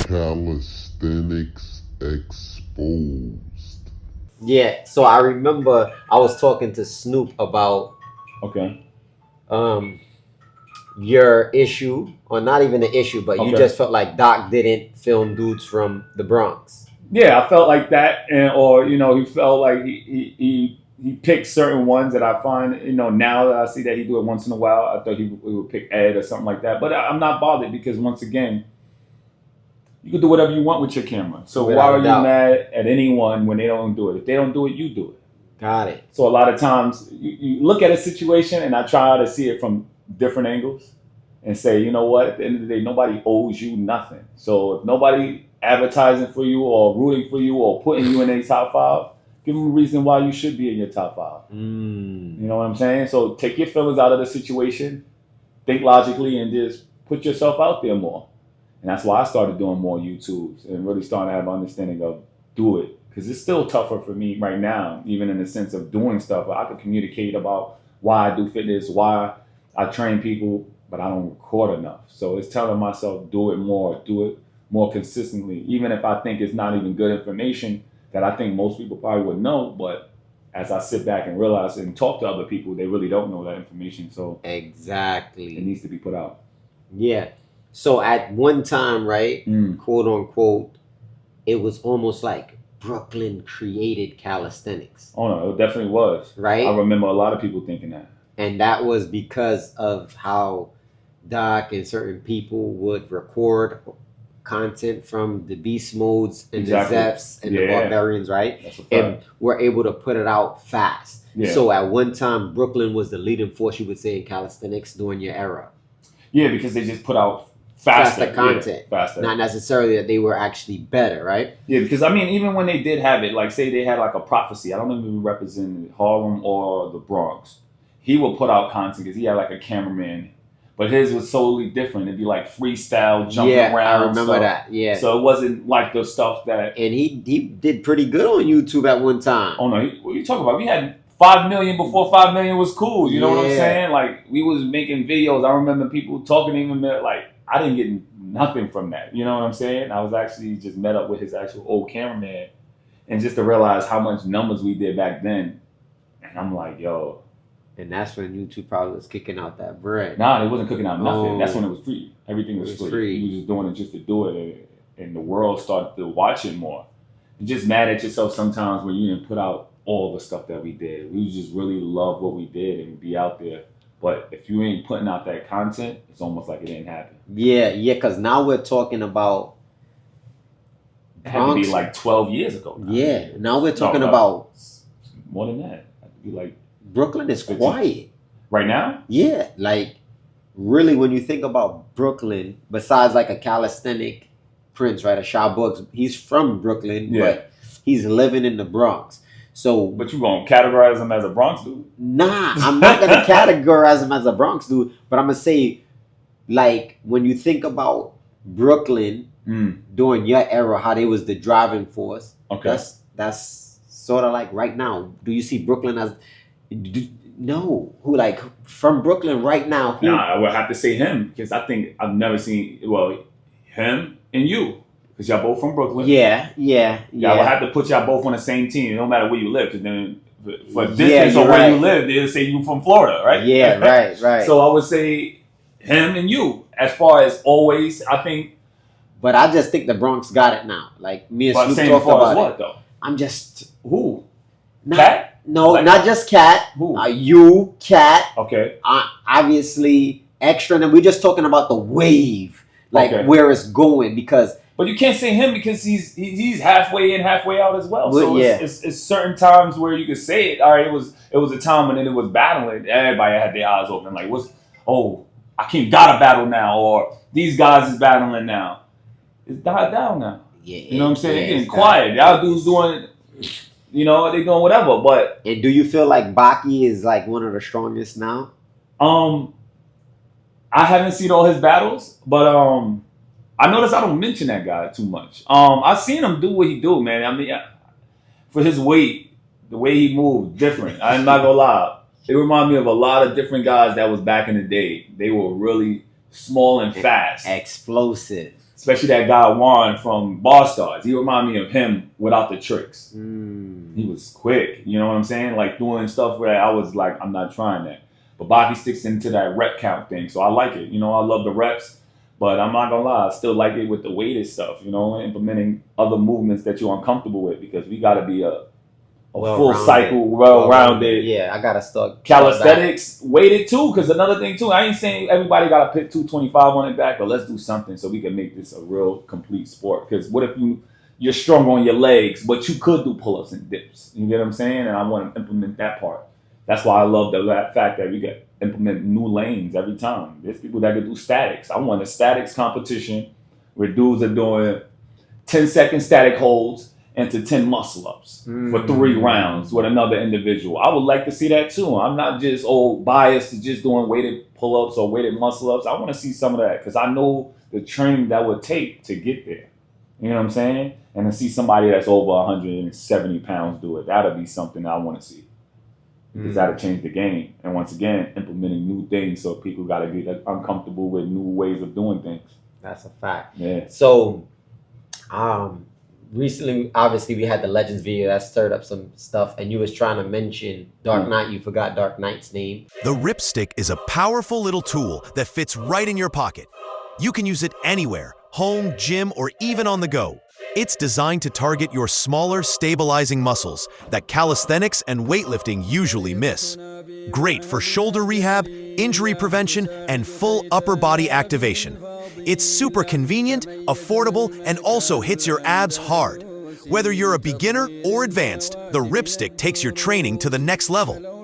Calisthenics exposed. Yeah, so I remember I was talking to Snoop about Okay. um your issue, or not even the issue, but you Okay. just felt like Doc didn't film dudes from the Bronx. Yeah, I felt like that, and or he felt like he picked certain ones that I find now that I see that he do it once in a while. I thought he would pick Ed or something like that, but I'm not bothered because once again, you can do whatever you want with your camera. So why Without a are you doubt. mad at anyone when they don't do it? If they don't do it, you do it. Got it. So a lot of times you look at a situation, and I try to see it from different angles and say, you know what, at the end of the day, nobody owes you nothing. So if nobody advertising for you or rooting for you or putting you in a top five, give them a reason why you should be in your top five. You know what I'm saying? So take your feelings out of the situation, think logically, and just put yourself out there more. And that's why I started doing more YouTubes and really starting to have an understanding of do it. Because it's still tougher for me right now, even in the sense of doing stuff. I could communicate about why I do fitness, why I train people, but I don't record enough. So it's telling myself, do it more consistently, even if I think it's not even good information that I think most people probably would know. But as I sit back and realize and talk to other people, they really don't know that information. So Exactly. it needs to be put out. Yeah. So at one time, right, Mm. quote unquote, it was almost like Brooklyn created calisthenics, Oh no, it definitely was. right? I remember a lot of people thinking that. And that was because of how Doc and certain people would record content from the beast modes and Exactly. the Zephs and the Yeah. barbarians, right? That's a fact. And we're able to put it out fast. Yeah. So at one time, Brooklyn was the leading force, you would say, in calisthenics during your era. Yeah, because they just put out faster content. Yeah, faster. Not necessarily that they were actually better, right? Yeah, because I mean, even when they did have it, like say they had like a prophecy, I don't even represent Harlem or the Bronx. He would put out content because he had like a cameraman, but his was solely different. It'd be like freestyle, jumping Yeah, around. I remember stuff. that. Yeah. So it wasn't like the stuff that. And he did pretty good on YouTube at one time. Oh no, what are you talking about? We had 5 million before 5 million was cool. You know what I'm Yeah. saying? Like we was making videos. I remember people talking to him like I didn't get nothing from that. You know what I'm saying? I was actually just met up with his actual old cameraman, and just to realize how much numbers we did back then, and I'm like, yo. And that's when YouTube probably was kicking out that bread. Nah, it wasn't cooking out nothing. Oh. That's when it was free. Everything was, It was free. free. You was just doing it just to do it, and the world started to watch it more. You're just mad at yourself sometimes when you didn't put out all the stuff that we did. We just really love what we did and be out there. But if you ain't putting out that content, it's almost like it didn't happen. Yeah, because now we're talking about It had to be Bronx. like 12 years ago. Now. Yeah, now we're talking No, about more than that. It had to be like Brooklyn is 15. quiet. right now. Yeah, like really when you think about Brooklyn, besides like a calisthenic prince, right? A Shaw Books, he's from Brooklyn, Yeah. but he's living in the Bronx. So But you gonna categorize him as a Bronx dude? nah, I'm not gonna categorize him as a Bronx dude, but I'm gonna say, like, when you think about Brooklyn during your era, how they was the driving force. Okay. That's sort of like right now. Do you see Brooklyn as no? Who like from Brooklyn right now? Who, Nah, I would have to say him because I think I've never seen him and you because y'all both from Brooklyn. yeah. Y'all would have to put y'all both on the same team, no matter where you live. Because then for Yeah, distance or you're where right. you live, they'll say you from Florida, right? Yeah, right. So I would say him and you. As far as always, I think. But I just think the Bronx got it now. Like me and But Snoop saying talked as far about as it. what though? I'm just Who? not, Cat? no, Like- not just Cat. Who? You, Cat. Okay. Obviously extra, and we're just talking about the wave, like Okay. where it's going, because But you can't say him because he's halfway in, halfway out as well. Well, So yeah. it's certain times where you could say it. All right, it was a time when it was battling. Everybody had their eyes open. Like, Akeem gotta battle now, or these guys is battling now. It's died down now. yeah, You know what I'm saying? yeah, They're getting it's quiet. that. Y'all dudes doing, they doing whatever. But And do you feel like Baki is like one of the strongest now? I haven't seen all his battles, but I notice I don't mention that guy too much. I've seen him do what he do, man. I mean, for his weight, the way he moved, different. I'm not gonna lie. It reminded me of a lot of different guys that was back in the day. They were really small and fast. Explosive. Especially that guy Juan from BARZ. He reminded me of him without the tricks. He was quick. You know what I'm saying? Like doing stuff where I was like, I'm not trying that. But Baki sticks into that rep count thing, so I like it. You know, I love the reps. But I'm not gonna lie, I still like it with the weighted stuff, you know, implementing other movements that you're uncomfortable with, because we gotta be a full cycle, well-rounded. Yeah, I gotta start calisthenics weighted too, because another thing too, I ain't saying everybody gotta put 225 on it back, but let's do something so we can make this a real complete sport. Because what if you're strong on your legs, but you could do pull-ups and dips? You get what I'm saying? And I want to implement that part. That's why I love the fact that we get implement new lanes every time. There's people that can do statics. I want a statics competition where dudes are doing 10-second static holds into 10 muscle ups for 3 rounds with another individual. I would like to see that too. I'm not just biased to just doing weighted pull-ups or weighted muscle ups. I want to see some of that because I know the training that would take to get there. You know what I'm saying? And to see somebody that's over 170 pounds do it, that'll be something I want to see. Because that'll change the game. And once again, implementing new things so people got to get uncomfortable with new ways of doing things. That's a fact. Yeah. So, recently, obviously, we had the Legends video that stirred up some stuff, and you was trying to mention Dark Knight. You forgot Dark Knight's name. The Ripstick is a powerful little tool that fits right in your pocket. You can use it anywhere, home, gym, or even on the go. It's designed to target your smaller, stabilizing muscles that calisthenics and weightlifting usually miss. Great for shoulder rehab, injury prevention, and full upper body activation. It's super convenient, affordable, and also hits your abs hard. Whether you're a beginner or advanced, the Ripstick takes your training to the next level.